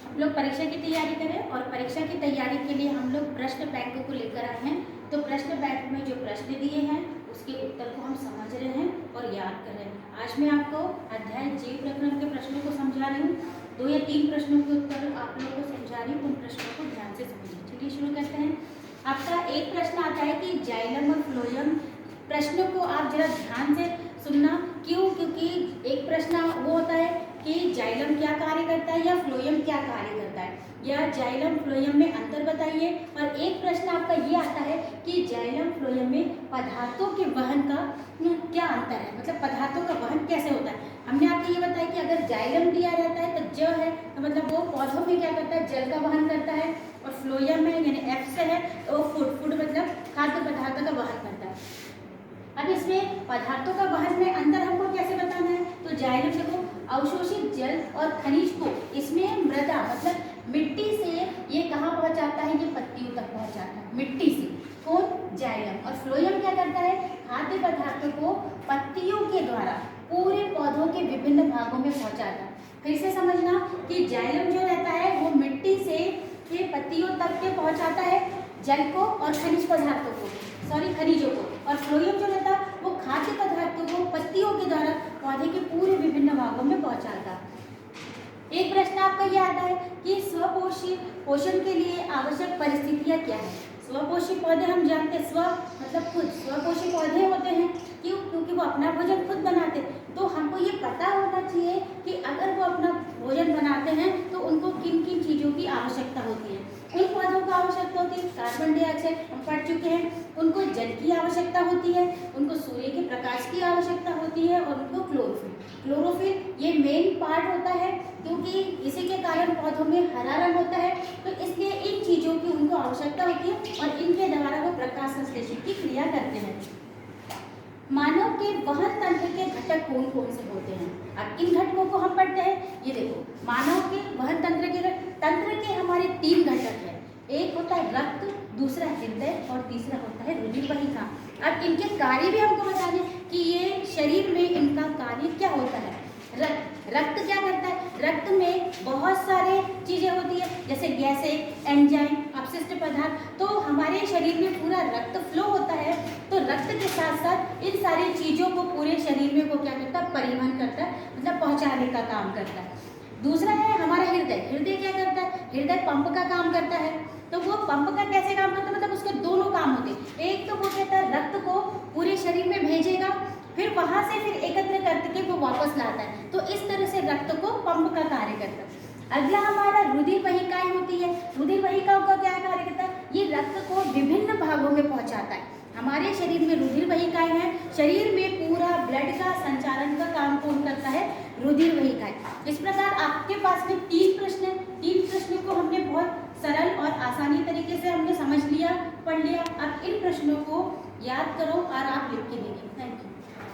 हम लोग परीक्षा की तैयारी करें और परीक्षा की तैयारी के लिए हम लोग प्रश्न बैंक को लेकर आए हैं। तो प्रश्न बैंक में जो प्रश्न दिए हैं उसके उत्तर को हम समझ रहे हैं और याद कर रहे हैं। आज मैं आपको अध्याय जीव प्रकरण के प्रश्नों को समझा रही हूँ। 2 या 3 प्रश्नों के उत्तर आप लोगों को समझा रही हूँ, उन प्रश्नों को ध्यान से समझिए। चलिए शुरू करते हैं। आपका एक प्रश्न आता है कि जाइलम और फ्लोएम। प्रश्नों को आप जरा ध्यान से सुनना। क्यों? क्योंकि एक प्रश्न वो होता है कि जाइलम क्या कार्य करता है या फ्लोएम क्या कार्य करता है, या जाइलम फ्लोएम में अंतर बताइए। और एक प्रश्न आपका ये आता है कि जाइलम फ्लोएम में पदार्थों के वहन का क्या अंतर है, मतलब पदार्थों का वहन कैसे होता है। हमने आपको ये बताया कि अगर जाइलम दिया रहता है तो ज है तो मतलब वो पौधों में क्या करता है, जल का वहन करता है, और फ्लोएम में यानी एफ से है तो फूड मतलब खाद्य पदार्थों का वहन करता है। अब इसमें पदार्थों का वहन में अंतर हमको कैसे बताना है, तो जाइलम देखो अवशोषित जल और खनिज को इसमें मृदा मतलब मिट्टी से ये कहाँ पहुँचाता है, ये पत्तियों तक पहुँचाता है मिट्टी से। कौन? जाइलम। और फ्लोएम क्या करता है, खाद्य पदार्थों को पत्तियों के द्वारा पूरे पौधों के विभिन्न भागों में पहुँचाता है। फिर से समझना कि जाइलम जो रहता है वो मिट्टी से ये पत्तियों तक के पहुँचाता है जल को और खनिज पदार्थों को, खनिजों को। और फ्लोएम जो रहता है वो खाद्य पदार्थों को पत्तियों के द्वारा पौधे के पूरे विभिन्न भागों में पहुंचाता है। एक प्रश्न आपका ये आता है कि स्वपोषी पोषण के लिए आवश्यक परिस्थितियां क्या है। स्वपोषी पौधे हम जानते हैं, स्व मतलब खुद, स्वपोषी पौधे होते हैं। क्यों? क्योंकि वो अपना भोजन खुद बनाते हैं। तो हमको ये पता होना चाहिए कि अगर वो अपना भोजन बनाते हैं तो उनको किन किन चीज़ों की आवश्यकता होती है। उन पौधों को आवश्यकता होती है कार्बन डाइऑक्साइड, हम पढ़ चुके हैं। उनको जल की आवश्यकता होती है, उनको सूर्य के प्रकाश की आवश्यकता होती है, और उनको क्लोरोफिल ये मेन पार्ट होता है, क्योंकि इसी के कारण पौधों में हरा रंग होता है। तो इसलिए इन चीज़ों की उनको आवश्यकता होती है और इनके द्वारा वो प्रकाश संश्लेषण की क्रिया करते हैं। मानव के वहन तंत्र के घटक कौन कौन से होते हैं। अब इन घटकों को हम पढ़ते हैं। ये देखो, मानव के वहन तंत्र के हमारे 3 घटक हैं। एक होता है रक्त, दूसरा हृदय और तीसरा होता है रुधिर वाहिका। अब इनके कार्य भी हमको बता दें कि ये शरीर में इनका कार्य क्या होता है। रक्त क्या करता है, रक्त में बहुत सारे चीजें होती है, जैसे गैसें, एंजाइम, अपशिष्ट पदार्थ। तो हमारे शरीर में पूरा रक्त फ्लो होता है। तो रक्त के साथ साथ इन सारी चीजों को पूरे शरीर में वो क्या करता है, परिवहन करता है, मतलब पहुंचाने का काम करता है। दूसरा है हमारा हृदय। हृदय क्या करता है, हृदय पंप का काम करता है। तो वो पंप का कैसे काम करता है, मतलब उसके दोनों काम होते हैं। एक तो वो कहता है रक्त को पूरे शरीर में भेजेगा, फिर वहां से फिर एकत्र करके वो वापस लाता है। तो इस तरह से रक्त को पंप का कार्य करता है। अगला हमारा रुधिर वाहिकाएं होती है। रुधिर वाहिकाओं का क्या कार्य करता है, ये रक्त को विभिन्न भागों में पहुंचाता है। हमारे शरीर में रुधिर वाहिकाएं हैं। शरीर में पूरा ब्लड का संचालन का काम कौन करता है, रुधिर वाहिकाएं। इस प्रकार आपके पास में 3 प्रश्न हैं। 3 प्रश्नों को हमने बहुत सरल और आसानी तरीके से हमने समझ लिया, पढ़ लिया। अब इन प्रश्नों को याद करो और आप लिख के देखिए। Thank you.